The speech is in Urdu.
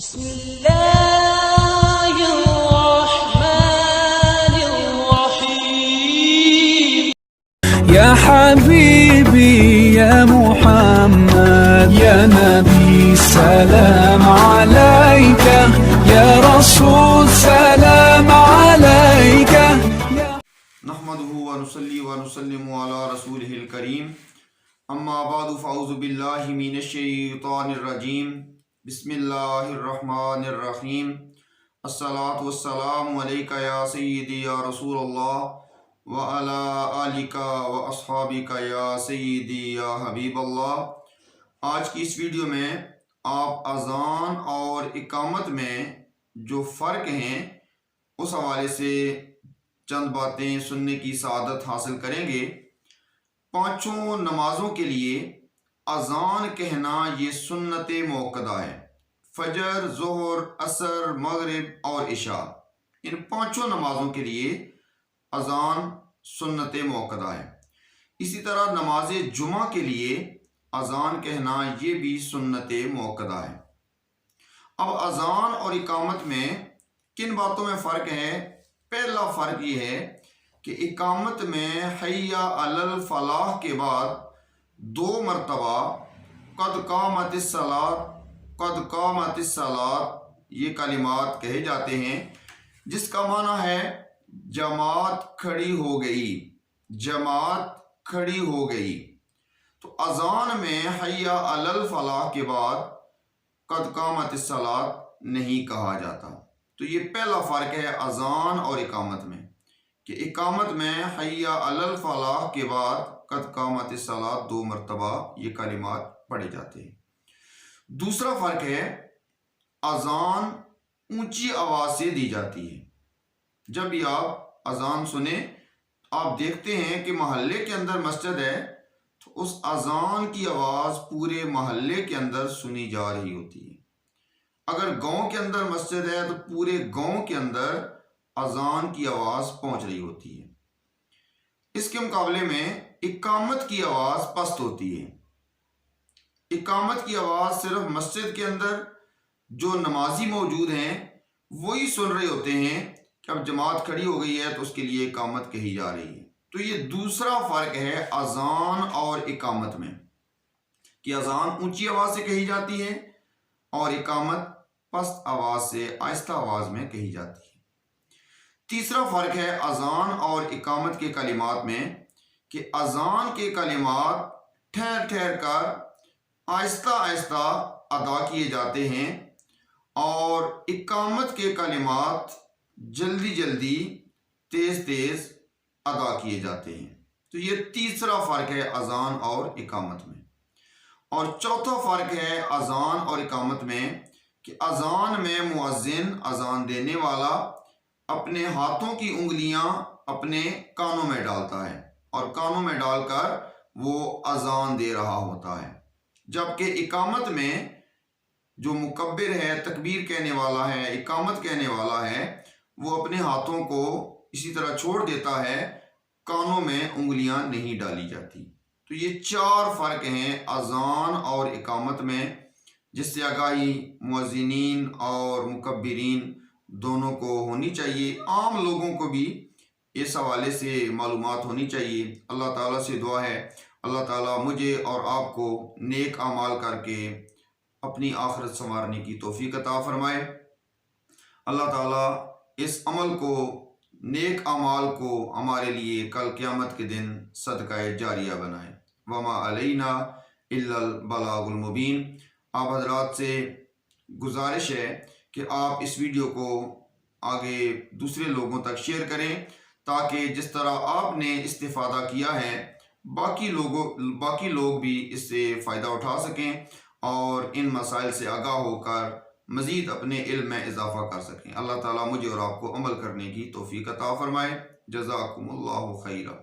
بسم الله الرحمن الرحيم يا حبيبي يا محمد يا نبي سلام عليك يا رسول سلام عليك نحمده ونصلي ونسلم على رسوله الكريم اما بعد فاعوذ بالله من الشيطان الرجيم بسم الله الرحمن الرحيم الصلاة والسلام عليك يا سيدي يا رسول الله وعلى آلك واصحابك يا سيدي يا حبيب اللہ۔ آج کی اس ویڈیو میں آپ اذان اور اقامت میں جو فرق ہیں اس حوالے سے چند باتیں سننے کی سعادت حاصل کریں گے۔ پانچوں نمازوں کے لیے اذان کہنا یہ سنت موقدہ ہے۔ فجر، ظہر، عصر، مغرب اور عشاء، ان پانچوں نمازوں کے لیے اذان سنت موقدہ ہے۔ اسی طرح نماز جمعہ کے لیے اذان کہنا یہ بھی سنت موقدہ ہے۔ اب اذان اور اقامت میں کن باتوں میں فرق ہے؟ پہلا فرق یہ ہے کہ اقامت میں حی علی الفلاح کے بعد 2 مرتبہ قد قامت الصلاۃ قد قامت الصلاۃ یہ کلمات کہے جاتے ہیں، جس کا معنی ہے جماعت کھڑی ہو گئی، جماعت کھڑی ہو گئی۔ تو اذان میں حی علی الفلاح کے بعد قد قامت الصلاۃ نہیں کہا جاتا۔ تو یہ پہلا فرق ہے اذان اور اقامت میں، کہ اقامت میں حی علی الفلاح کے بعد قد قامت الصلاۃ 2 مرتبہ یہ کلمات پڑھے جاتے ہیں۔ دوسرا فرق ہے اذان اونچی آواز سے دی جاتی ہے۔ جب بھی آپ اذان سنیں آپ دیکھتے ہیں کہ محلے کے اندر مسجد ہے تو اس اذان کی آواز پورے محلے کے اندر سنی جا رہی ہوتی ہے۔ اگر گاؤں کے اندر مسجد ہے تو پورے گاؤں کے اندر اذان کی آواز پہنچ رہی ہوتی ہے۔ اس کے مقابلے میں اقامت کی آواز پست ہوتی ہے۔ اقامت کی آواز صرف مسجد کے اندر جو نمازی موجود ہیں وہی سن رہے ہوتے ہیں کہ اب جماعت کھڑی ہو گئی ہے تو اس کے لیے اقامت کہی جا رہی ہے۔ تو یہ دوسرا فرق ہے اذان اور اقامت میں، کہ اذان اونچی آواز سے کہی جاتی ہے اور اقامت پست آواز سے آہستہ آواز میں کہی جاتی ہے۔ تیسرا فرق ہے اذان اور اقامت کے کلمات میں، کہ اذان کے کلمات ٹھہر ٹھہر کر آہستہ آہستہ ادا کیے جاتے ہیں اور اقامت کے کلمات جلدی جلدی تیز تیز ادا کیے جاتے ہیں۔ تو یہ تیسرا فرق ہے اذان اور اقامت میں۔ اور چوتھا فرق ہے اذان اور اقامت میں، کہ اذان میں مؤذن اذان دینے والا اپنے ہاتھوں کی انگلیاں اپنے کانوں میں ڈالتا ہے اور کانوں میں ڈال کر وہ اذان دے رہا ہوتا ہے، جبکہ اقامت میں جو مکبر ہے، تکبیر کہنے والا ہے، اقامت کہنے والا ہے، وہ اپنے ہاتھوں کو اسی طرح چھوڑ دیتا ہے، کانوں میں انگلیاں نہیں ڈالی جاتی۔ تو یہ 4 فرق ہیں اذان اور اقامت میں، جس سے آگاہی مؤذنین اور مکبرین دونوں کو ہونی چاہیے۔ عام لوگوں کو بھی اس حوالے سے معلومات ہونی چاہیے۔ اللہ تعالیٰ سے دعا ہے اللہ تعالیٰ مجھے اور آپ کو نیک اعمال کر کے اپنی آخرت سنوارنے کی توفیق عطا فرمائے۔ اللہ تعالیٰ اس عمل کو، نیک اعمال کو ہمارے لیے کل قیامت کے دن صدقہ جاریہ بنائے۔ وما علینا الا البلاغ المبین۔ آپ حضرات سے گزارش ہے کہ آپ اس ویڈیو کو آگے دوسرے لوگوں تک شیئر کریں، تاکہ جس طرح آپ نے استفادہ کیا ہے باقی لوگ بھی اس سے فائدہ اٹھا سکیں اور ان مسائل سے آگاہ ہو کر مزید اپنے علم میں اضافہ کر سکیں۔ اللہ تعالیٰ مجھے اور آپ کو عمل کرنے کی توفیق عطا فرمائے۔ جزاکم اللہ خیرہ۔